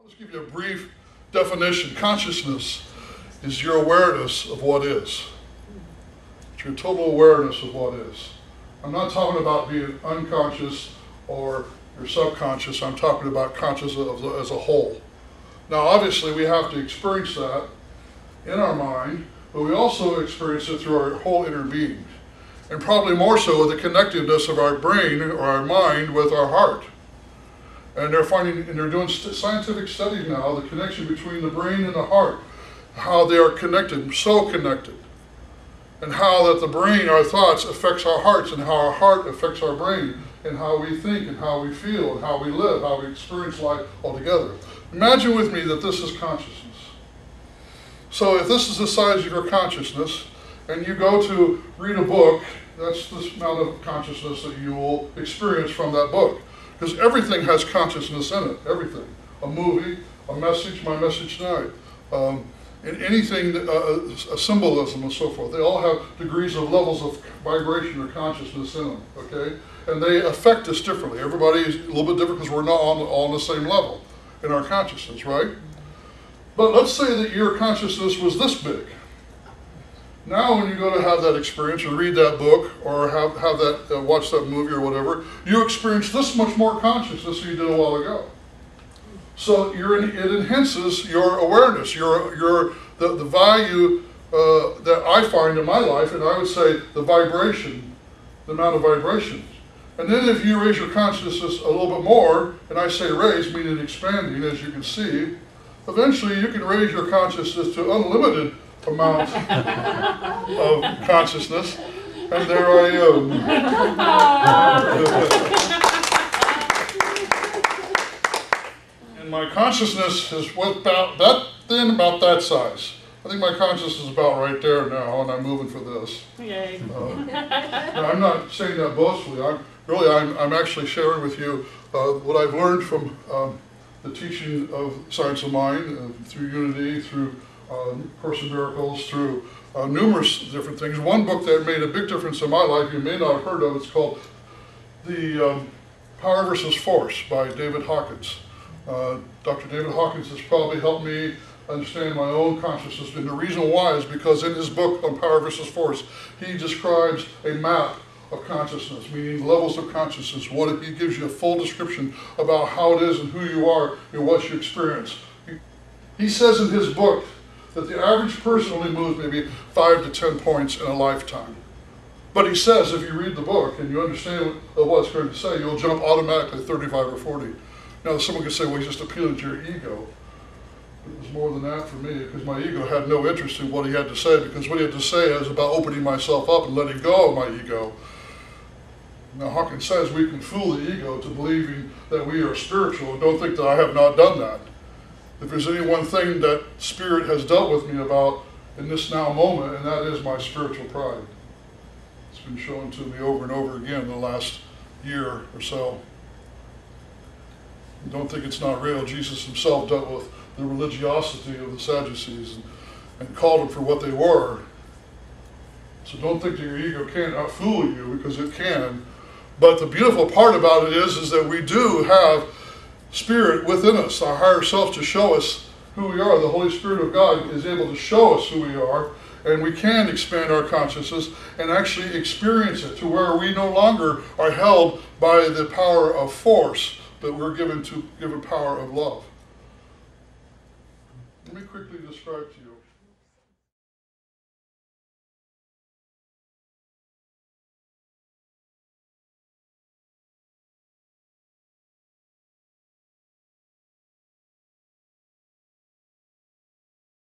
Let's give you a brief definition. Consciousness is your awareness of what is. It's your total awareness of what is. I'm not talking about being unconscious or your subconscious. I'm talking about consciousness as a whole. Now, obviously, we have to experience that in our mind, but we also experience it through our whole inner being. And probably more so with the connectedness of our brain or our mind with our heart. And they're doing scientific studies now, the connection between the brain and the heart, how they are connected, so connected. And how that the brain, our thoughts, affects our hearts, and how our heart affects our brain, and how we think, and how we feel, and how we live, how we experience life altogether. Imagine with me that this is consciousness. So if this is the size of your consciousness, and you go to read a book, that's the amount of consciousness that you will experience from that book. Because everything has consciousness in it, everything. A movie, a message, my message tonight, and anything, a symbolism and so forth. They all have degrees of levels of vibration or consciousness in them, okay? And they affect us differently. Everybody is a little bit different because we're not all on the same level in our consciousness, right? But let's say that your consciousness was this big. Now when you go to have that experience or read that book or have that watch that movie or whatever, you experience this much more consciousness than you did a while ago. So it enhances your awareness, the value that I find in my life, and I would say the vibration, the amount of vibrations. And then if you raise your consciousness a little bit more, and I say raise, meaning expanding, as you can see, eventually you can raise your consciousness to unlimited amount of consciousness, and there I am. And my consciousness is about that size. I think my consciousness is about right there now, and I'm moving for this. Yay. Now, I'm not saying that boastfully. I'm actually sharing with you what I've learned from the teaching of Science of Mind, through Unity, through Course in Miracles, through numerous different things. One book that made a big difference in my life, you may not have heard of, it's called The Power versus Force by David Hawkins. Dr. David Hawkins has probably helped me understand my own consciousness, and the reason why is because in his book on Power versus Force, he describes a map of consciousness, meaning levels of consciousness. He gives you a full description about how it is and who you are and what you experience. He says in his book that the average person only moves maybe 5 to 10 points in a lifetime. But he says if you read the book and you understand what it's going to say, you'll jump automatically 35 or 40. Now someone could say, well, he's just appealing to your ego. It was more than that for me, because my ego had no interest in what he had to say, because what he had to say is about opening myself up and letting go of my ego. Now Hawkins says we can fool the ego to believing that we are spiritual, and don't think that I have not done that. If there's any one thing that Spirit has dealt with me about in this now moment, and that is my spiritual pride. It's been shown to me over and over again in the last year or so. Don't think it's not real. Jesus himself dealt with the religiosity of the Sadducees and called them for what they were. So don't think that your ego can't outfool you, because it can. But the beautiful part about it is that we do have Spirit within us, our higher self, to show us who we are. The Holy Spirit of God is able to show us who we are, and we can expand our consciousness and actually experience it to where we no longer are held by the power of force, but we're given power of love. Let me quickly describe to you.